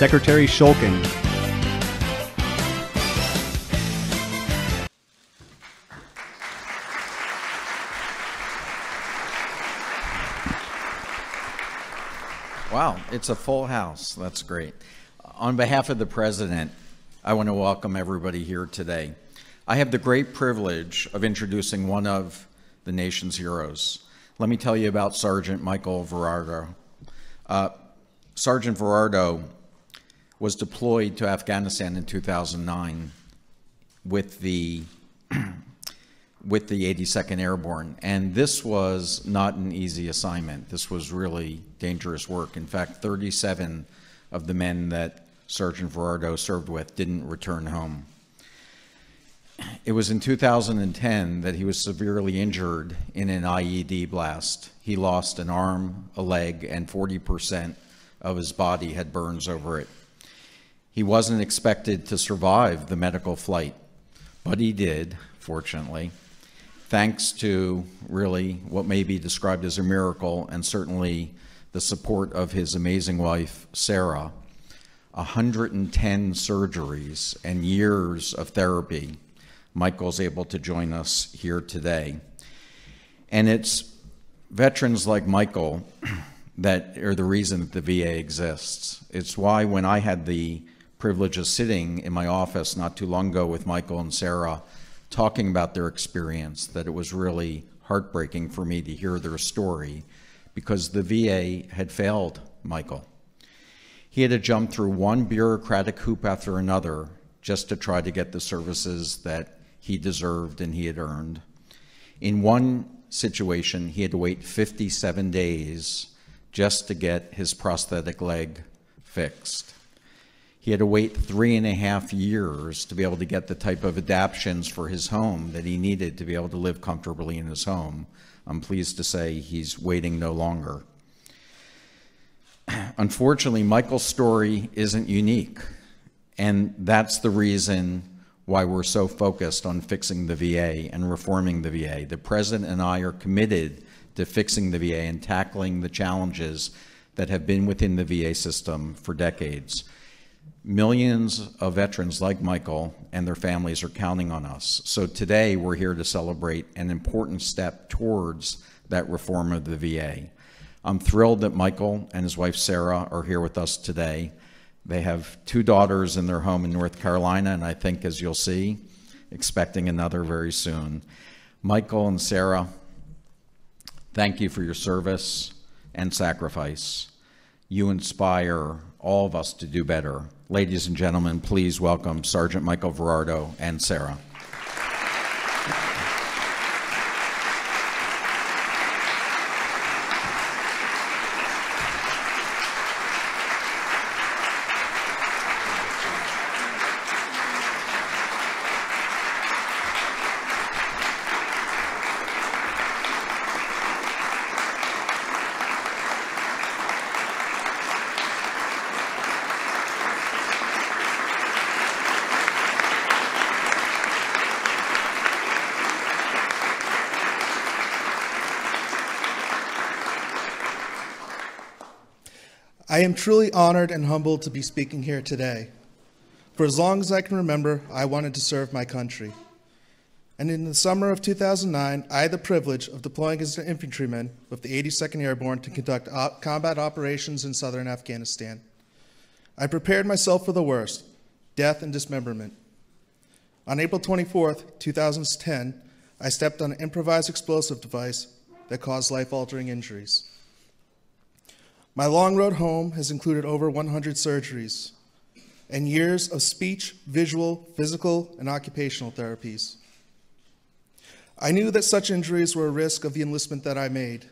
Secretary Shulkin. Wow, it's a full house. That's great. On behalf of the President, I want to welcome everybody here today. I have the great privilege of introducing one of the nation's heroes. Let me tell you about Sergeant Michael Verardo. Sergeant Verardo was deployed to Afghanistan in 2009 with the 82nd Airborne, and this was not an easy assignment. This was really dangerous work. In fact, 37 of the men that Sergeant Verardo served with didn't return home. It was in 2010 that he was severely injured in an IED blast. He lost an arm, a leg, and 40% of his body had burns over it. He wasn't expected to survive the medical flight, but he did, fortunately, thanks to really what may be described as a miracle, and certainly the support of his amazing wife, Sarah. 110 surgeries and years of therapy, Michael's able to join us here today. And it's veterans like Michael that are the reason that the VA exists. It's why when I had the privilege of sitting in my office not too long ago with Michael and Sarah talking about their experience, that it was really heartbreaking for me to hear their story, because the VA had failed Michael. He had to jump through one bureaucratic hoop after another just to try to get the services that he deserved and he had earned. In one situation, he had to wait 57 days just to get his prosthetic leg fixed. He had to wait 3.5 years to be able to get the type of adaptations for his home that he needed to be able to live comfortably in his home. I'm pleased to say he's waiting no longer. Unfortunately, Michael's story isn't unique, and that's the reason why we're so focused on fixing the VA and reforming the VA. The President and I are committed to fixing the VA and tackling the challenges that have been within the VA system for decades. Millions of veterans like Michael and their families are counting on us. So today we're here to celebrate an important step towards that reform of the VA. I'm thrilled that Michael and his wife Sarah are here with us today. They have 2 daughters in their home in North Carolina, and I think, as you'll see, expecting another very soon. Michael and Sarah, thank you for your service and sacrifice. You inspire all of us to do better. Ladies and gentlemen, please welcome Sergeant Michael Verardo and Sarah. I am truly honored and humbled to be speaking here today. For as long as I can remember, I wanted to serve my country. And in the summer of 2009, I had the privilege of deploying as an infantryman with the 82nd Airborne to conduct combat operations in southern Afghanistan. I prepared myself for the worst, death and dismemberment. On April 24th, 2010, I stepped on an improvised explosive device that caused life-altering injuries. My long road home has included over 100 surgeries and years of speech, visual, physical, and occupational therapies. I knew that such injuries were a risk of the enlistment that I made.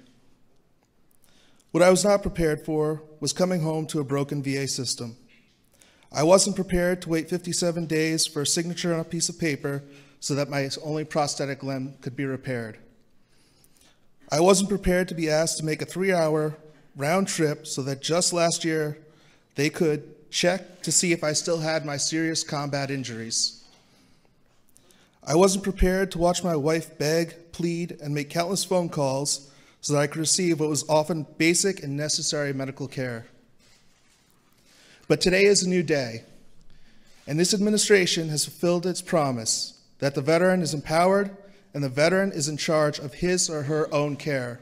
What I was not prepared for was coming home to a broken VA system. I wasn't prepared to wait 57 days for a signature on a piece of paper so that my only prosthetic limb could be repaired. I wasn't prepared to be asked to make a 3-hour round trip so that just last year they could check to see if I still had my serious combat injuries. I wasn't prepared to watch my wife beg, plead, and make countless phone calls so that I could receive what was often basic and necessary medical care. But today is a new day, and this administration has fulfilled its promise that the veteran is empowered and the veteran is in charge of his or her own care.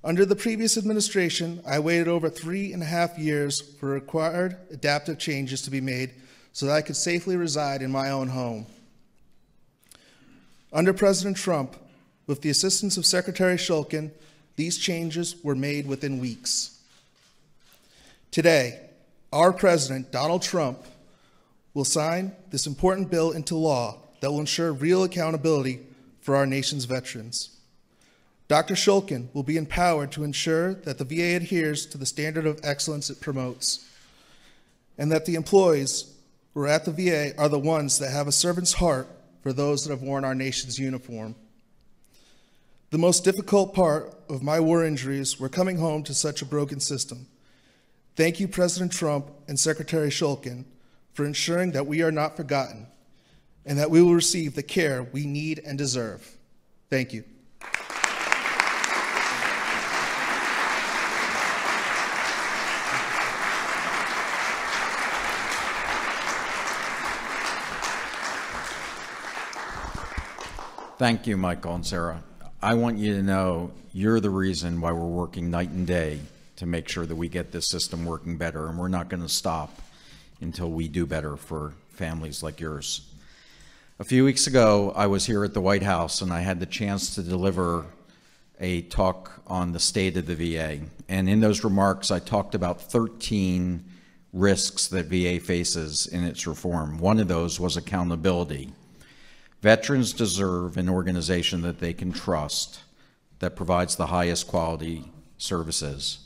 Under the previous administration, I waited over 3.5 years for required adaptive changes to be made so that I could safely reside in my own home. Under President Trump, with the assistance of Secretary Shulkin, these changes were made within weeks. Today, our President, Donald Trump, will sign this important bill into law that will ensure real accountability for our nation's veterans. Dr. Shulkin will be empowered to ensure that the VA adheres to the standard of excellence it promotes, and that the employees who are at the VA are the ones that have a servant's heart for those that have worn our nation's uniform. The most difficult part of my war injuries were coming home to such a broken system. Thank you, President Trump and Secretary Shulkin, for ensuring that we are not forgotten and that we will receive the care we need and deserve. Thank you. Thank you, Michael and Sarah. I want you to know you're the reason why we're working night and day to make sure that we get this system working better, and we're not going to stop until we do better for families like yours. A few weeks ago, I was here at the White House, and I had the chance to deliver a talk on the state of the VA. And in those remarks, I talked about 13 risks that VA faces in its reform. One of those was accountability. Veterans deserve an organization that they can trust, that provides the highest quality services.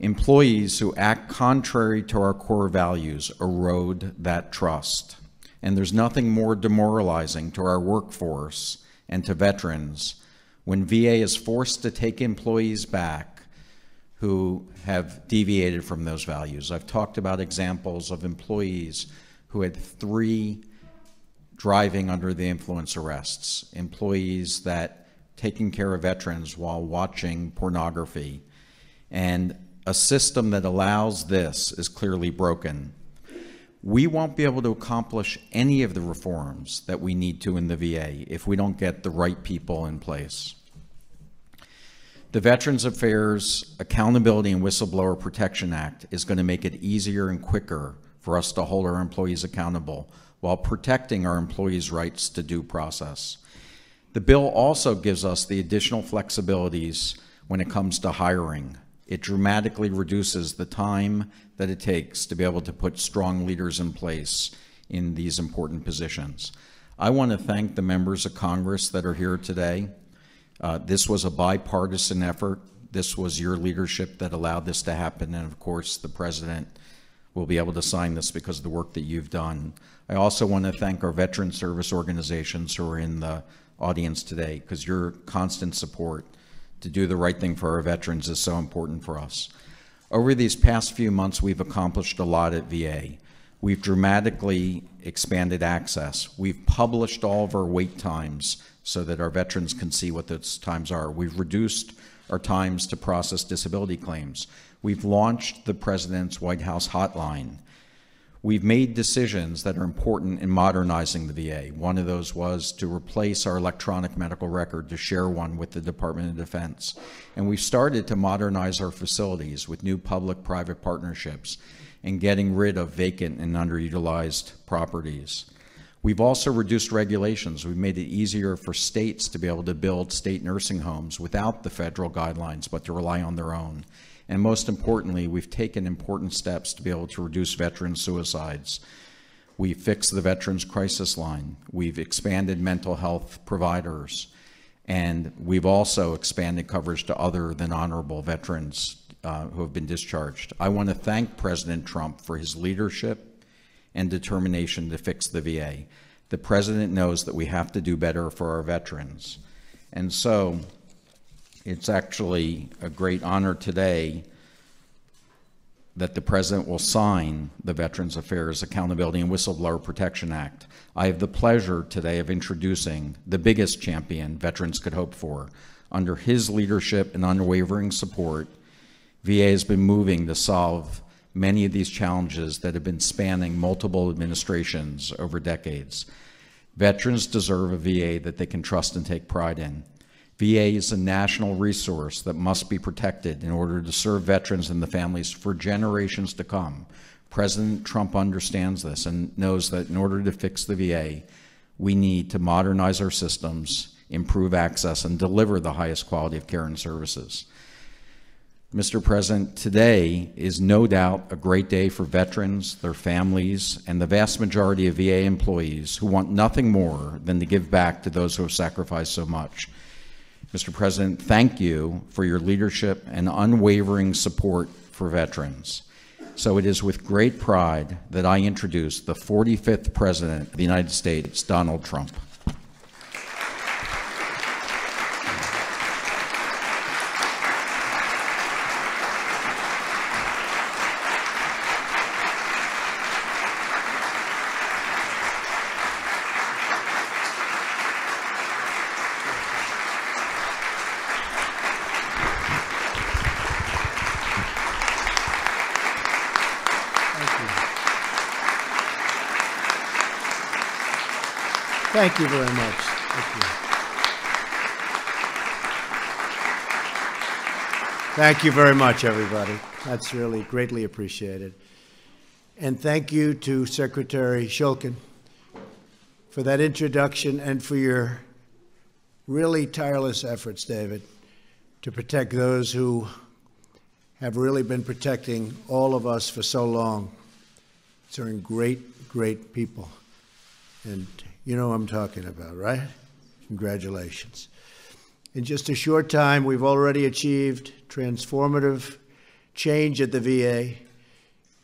Employees who act contrary to our core values erode that trust. And there's nothing more demoralizing to our workforce and to veterans when VA is forced to take employees back who have deviated from those values. I've talked about examples of employees who had 3 driving under the influence arrests, employees that taking care of veterans while watching pornography, and a system that allows this is clearly broken. We won't be able to accomplish any of the reforms that we need to in the VA if we don't get the right people in place. The Veterans Affairs Accountability and Whistleblower Protection Act is going to make it easier and quicker for us to hold our employees accountable while protecting our employees' rights to due process. The bill also gives us the additional flexibilities when it comes to hiring. It dramatically reduces the time that it takes to be able to put strong leaders in place in these important positions. I want to thank the members of Congress that are here today. This was a bipartisan effort. This was your leadership that allowed this to happen, and of course the President will be able to sign this because of the work that you've done. I also want to thank our veteran service organizations who are in the audience today, because your constant support to do the right thing for our veterans is so important for us. Over these past few months, we've accomplished a lot at VA. We've dramatically expanded access. We've published all of our wait times so that our veterans can see what those times are. We've reduced our times to process disability claims. We've launched the President's White House hotline. We've made decisions that are important in modernizing the VA. One of those was to replace our electronic medical record, to share one with the Department of Defense. And we've started to modernize our facilities with new public-private partnerships and getting rid of vacant and underutilized properties. We've also reduced regulations. We've made it easier for states to be able to build state nursing homes without the federal guidelines, but to rely on their own. And most importantly, we've taken important steps to be able to reduce veteran suicides. We've fixed the Veterans Crisis Line. We've expanded mental health providers. And we've also expanded coverage to other than honorable veterans who have been discharged. I want to thank President Trump for his leadership and determination to fix the VA. The President knows that we have to do better for our veterans. And so, it's actually a great honor today that the President will sign the Veterans Affairs Accountability and Whistleblower Protection Act. I have the pleasure today of introducing the biggest champion veterans could hope for. Under his leadership and unwavering support, VA has been moving to solve many of these challenges that have been spanning multiple administrations over decades. Veterans deserve a VA that they can trust and take pride in. VA is a national resource that must be protected in order to serve veterans and the families for generations to come. President Trump understands this and knows that in order to fix the VA, we need to modernize our systems, improve access, and deliver the highest quality of care and services. Mr. President, today is no doubt a great day for veterans, their families, and the vast majority of VA employees who want nothing more than to give back to those who have sacrificed so much. Mr. President, thank you for your leadership and unwavering support for veterans. So it is with great pride that I introduce the 45th President of the United States, Donald Trump. Thank you very much. Thank you. Thank you very much, everybody. That's really greatly appreciated. And thank you to Secretary Shulkin for that introduction and for your really tireless efforts, David, to protect those who have really been protecting all of us for so long. They're great, great people. And you know what I'm talking about, right? Congratulations. In just a short time, we've already achieved transformative change at the VA.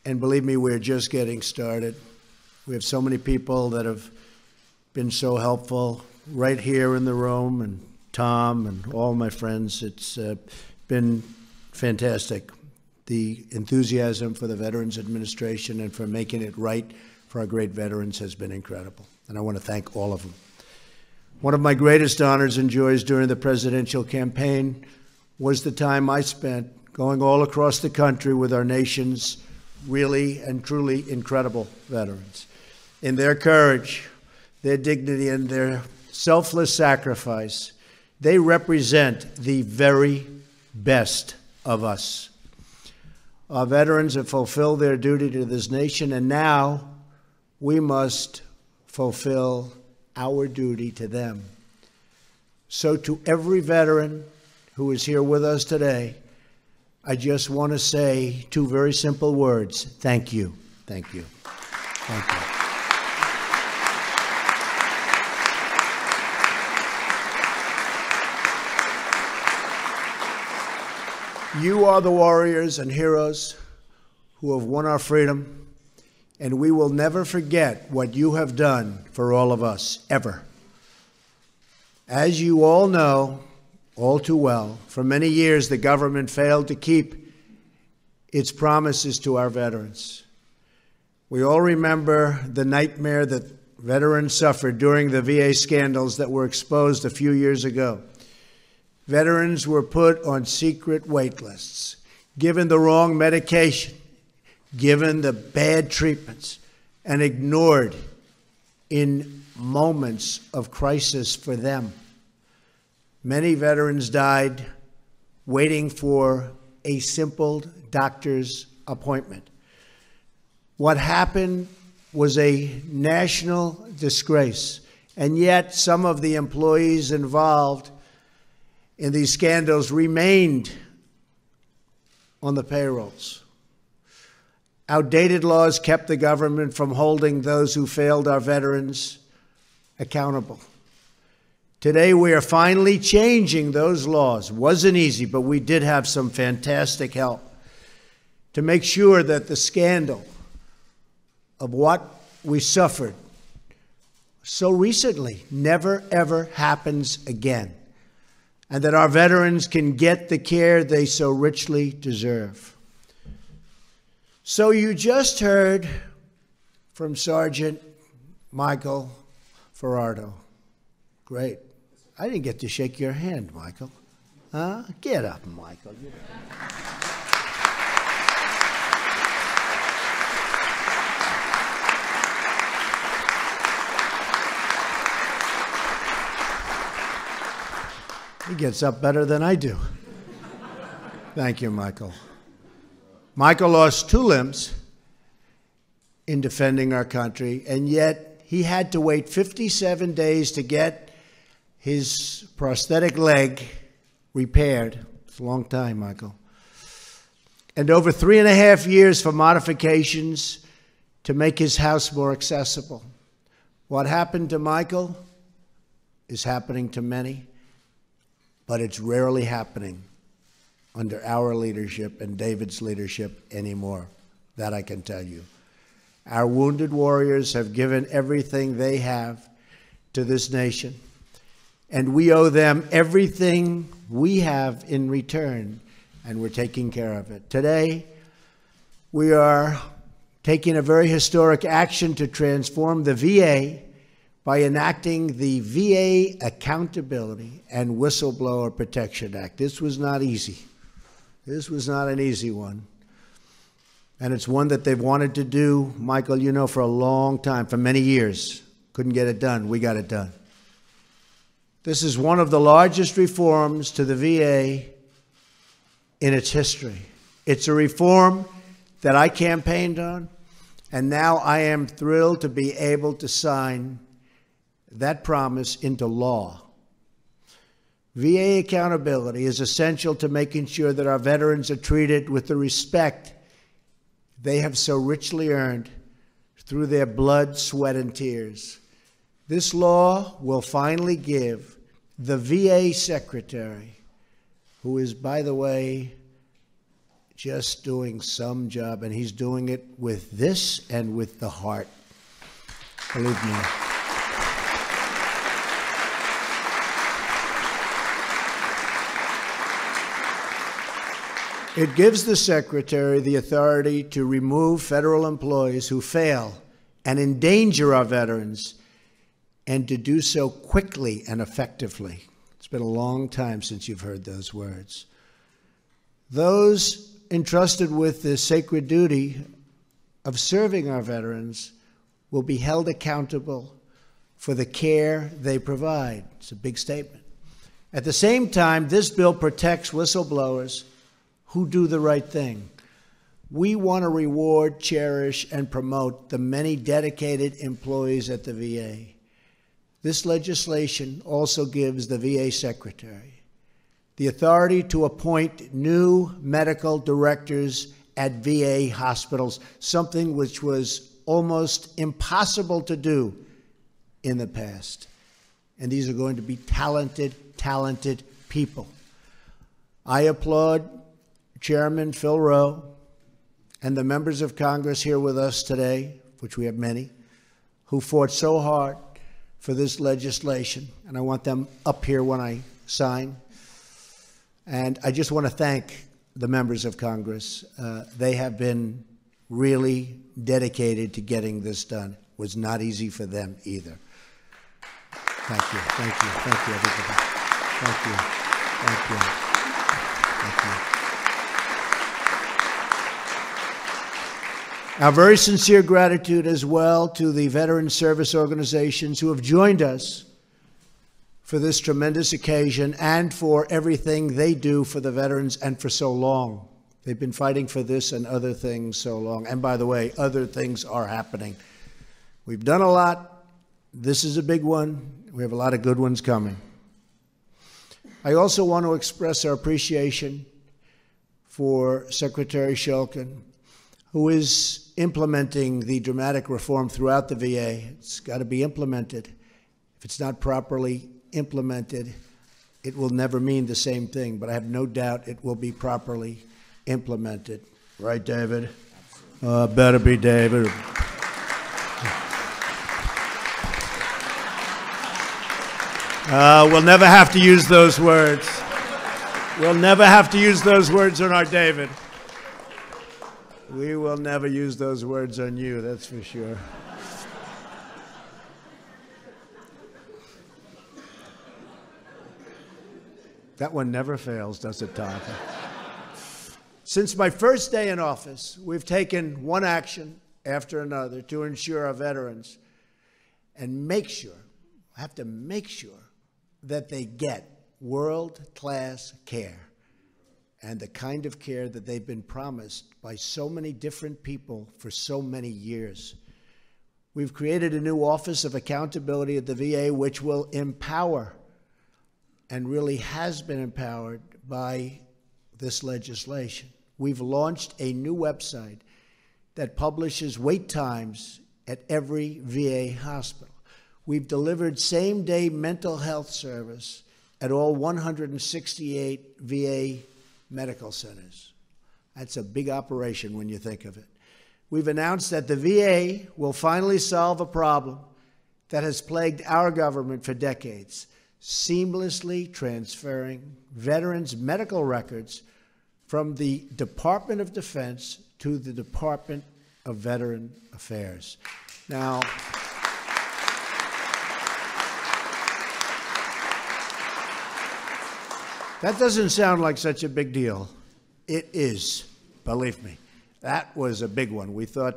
And believe me, we're just getting started. We have so many people that have been so helpful right here in the room, and Tom and all my friends. It's been fantastic. The enthusiasm for the Veterans Administration and for making it right for our great veterans has been incredible. And I want to thank all of them. One of my greatest honors and joys during the presidential campaign was the time I spent going all across the country with our nation's really and truly incredible veterans. In their courage, their dignity, and their selfless sacrifice, they represent the very best of us. Our veterans have fulfilled their duty to this nation, and now we must fulfill our duty to them. So to every veteran who is here with us today, I just want to say two very simple words. Thank you. Thank you. Thank you. You are the warriors and heroes who have won our freedom, and we will never forget what you have done for all of us, ever. As you all know, all too well, for many years the government failed to keep its promises to our veterans. We all remember the nightmare that veterans suffered during the VA scandals that were exposed a few years ago. Veterans were put on secret wait lists, given the wrong medication, given the bad treatments, and ignored in moments of crisis for them. Many veterans died waiting for a simple doctor's appointment. What happened was a national disgrace, and yet some of the employees involved in these scandals remained on the payrolls. Outdated laws kept the government from holding those who failed our veterans accountable. Today, we are finally changing those laws. It wasn't easy, but we did have some fantastic help to make sure that the scandal of what we suffered so recently never, ever happens again, and that our veterans can get the care they so richly deserve. So you just heard from Sergeant Michael Verardo. Great. I didn't get to shake your hand, Michael. Huh? Get up, Michael. gets up better than I do. Thank you, Michael. Michael lost 2 limbs in defending our country, and yet he had to wait 57 days to get his prosthetic leg repaired. It's a long time, Michael. And over 3.5 years for modifications to make his house more accessible. What happened to Michael is happening to many, but it's rarely happening under our leadership and David's leadership anymore. That I can tell you. Our wounded warriors have given everything they have to this nation, and we owe them everything we have in return, and we're taking care of it. Today, we are taking a very historic action to transform the VA by enacting the VA Accountability and Whistleblower Protection Act. This was not easy. This was not an easy one. And it's one that they've wanted to do, Michael, you know, for a long time, for many years. Couldn't get it done. We got it done. This is one of the largest reforms to the VA in its history. It's a reform that I campaigned on, and now I am thrilled to be able to sign that promise into law. VA accountability is essential to making sure that our veterans are treated with the respect they have so richly earned through their blood, sweat, and tears. This law will finally give the VA secretary, who is, by the way, just doing some job, and he's doing it with this and with the heart. Believe me. It gives the Secretary the authority to remove federal employees who fail and endanger our veterans, and to do so quickly and effectively. It's been a long time since you've heard those words. Those entrusted with the sacred duty of serving our veterans will be held accountable for the care they provide. It's a big statement. At the same time, this bill protects whistleblowers who do the right thing. We want to reward, cherish, and promote the many dedicated employees at the VA. This legislation also gives the VA Secretary the authority to appoint new medical directors at VA hospitals, something which was almost impossible to do in the past. And these are going to be talented, talented people. I applaud Chairman Phil Rowe and the members of Congress here with us today, which we have many, who fought so hard for this legislation. And I want them up here when I sign. And I just want to thank the members of Congress. They have been really dedicated to getting this done. It was not easy for them either. Thank you, thank you, thank you, everybody. Thank you, thank you, thank you. Our very sincere gratitude as well to the veteran service organizations who have joined us for this tremendous occasion and for everything they do for the veterans and for so long. They've been fighting for this and other things so long. And by the way, other things are happening. We've done a lot. This is a big one. We have a lot of good ones coming. I also want to express our appreciation for Secretary Shulkin, who is implementing the dramatic reform throughout the VA. It's got to be implemented. If it's not properly implemented, it will never mean the same thing, but I have no doubt it will be properly implemented. Right, David? Better be David. We'll never have to use those words. We'll never have to use those words on our David. We will never use those words on you, that's for sure. That one never fails, does it, Tom? Since my first day in office, we've taken one action after another to ensure our veterans and make sure, have to make sure that they get world-class care and the kind of care that they've been promised by so many different people for so many years. We've created a new Office of Accountability at the VA, which will empower, and really has been empowered by this legislation. We've launched a new website that publishes wait times at every VA hospital. We've delivered same-day mental health service at all 168 VA medical centers. That's a big operation when you think of it. We've announced that the VA will finally solve a problem that has plagued our government for decades, seamlessly transferring veterans' medical records from the Department of Defense to the Department of Veteran Affairs. Now, that doesn't sound like such a big deal. It is, believe me. That was a big one. We thought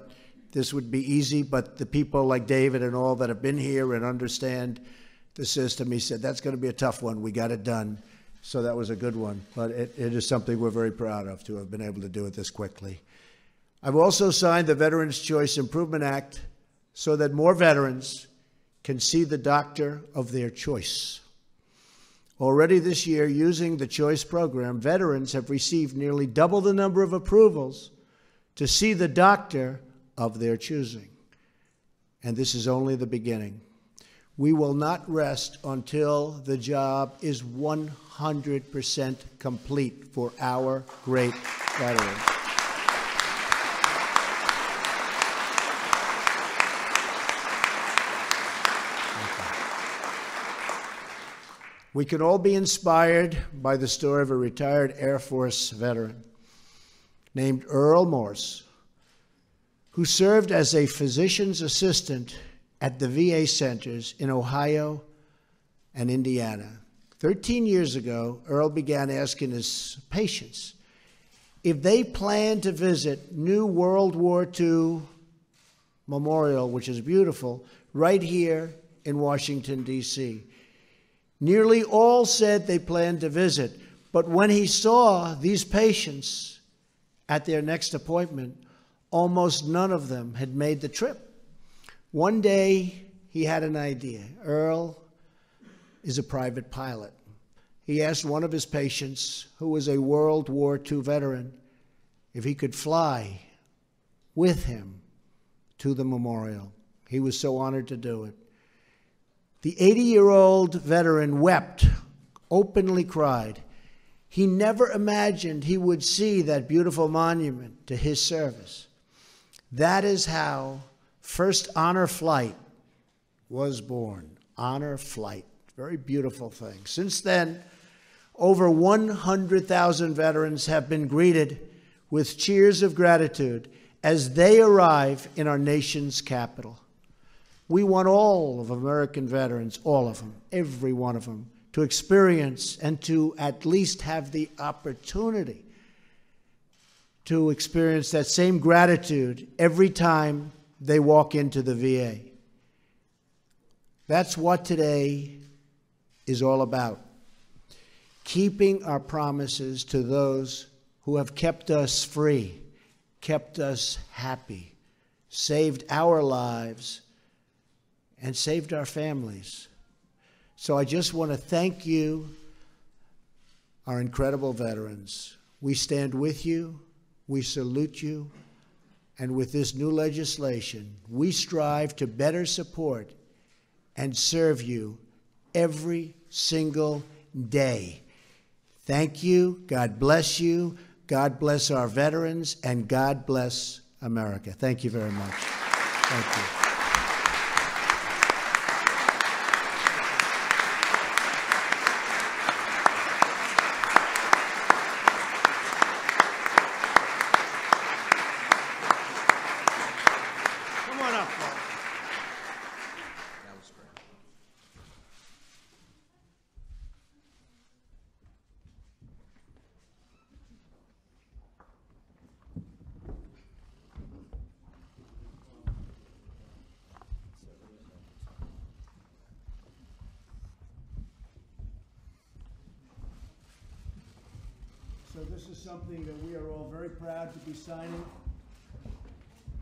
this would be easy, but the people like David and all that have been here and understand the system, he said, that's going to be a tough one. We got it done. So that was a good one. But it is something we're very proud of, to have been able to do it this quickly. I've also signed the Veterans Choice Improvement Act so that more veterans can see the doctor of their choice. Already this year, using the Choice program, veterans have received nearly double the number of approvals to see the doctor of their choosing. And this is only the beginning. We will not rest until the job is 100% complete for our great veterans. We can all be inspired by the story of a retired Air Force veteran named Earl Morse, who served as a physician's assistant at the VA centers in Ohio and Indiana. 13 years ago, Earl began asking his patients if they planned to visit new World War II memorial, which is beautiful, right here in Washington, D.C. Nearly all said they planned to visit, but when he saw these patients at their next appointment, almost none of them had made the trip. One day, he had an idea. Earl is a private pilot. He asked one of his patients, who was a World War II veteran, if he could fly with him to the memorial. He was so honored to do it. The 80-year-old veteran wept, openly cried. He never imagined he would see that beautiful monument to his service. That is how First Honor Flight was born. Honor Flight. Very beautiful thing. Since then, over 100,000 veterans have been greeted with cheers of gratitude as they arrive in our nation's capital. We want all of American veterans, all of them, every one of them, to experience and to at least have the opportunity to experience that same gratitude every time they walk into the VA. That's what today is all about. Keeping our promises to those who have kept us free, kept us happy, saved our lives, and saved our families. So I just want to thank you, our incredible veterans. We stand with you, we salute you, and with this new legislation, we strive to better support and serve you every single day. Thank you, God bless you, God bless our veterans, and God bless America. Thank you very much. Thank you. this is something that we are all very proud to be signing.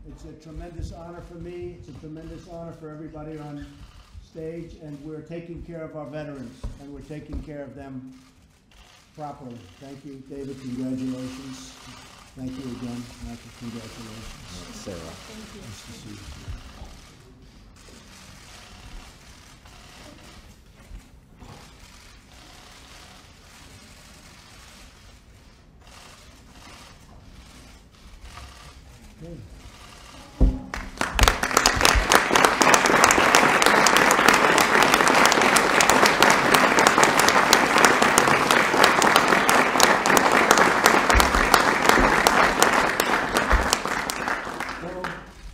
It's a tremendous honor for me. It's a tremendous honor for everybody on stage, and we're taking care of our veterans, and we're taking care of them properly. Thank you, David. Congratulations. Thank you again, Michael. Congratulations. Sarah. Thank you. Nice to see you. Good.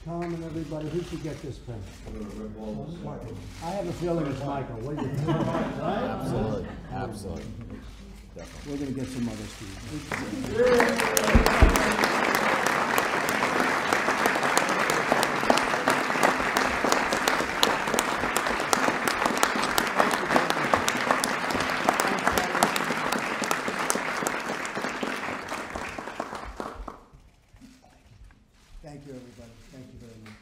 Tom and everybody, who should get this pen? I have a feeling it's Michael. What do you think? Right? Absolutely. Absolutely. We're going to get some others too. Thank you, everybody. Thank you very much.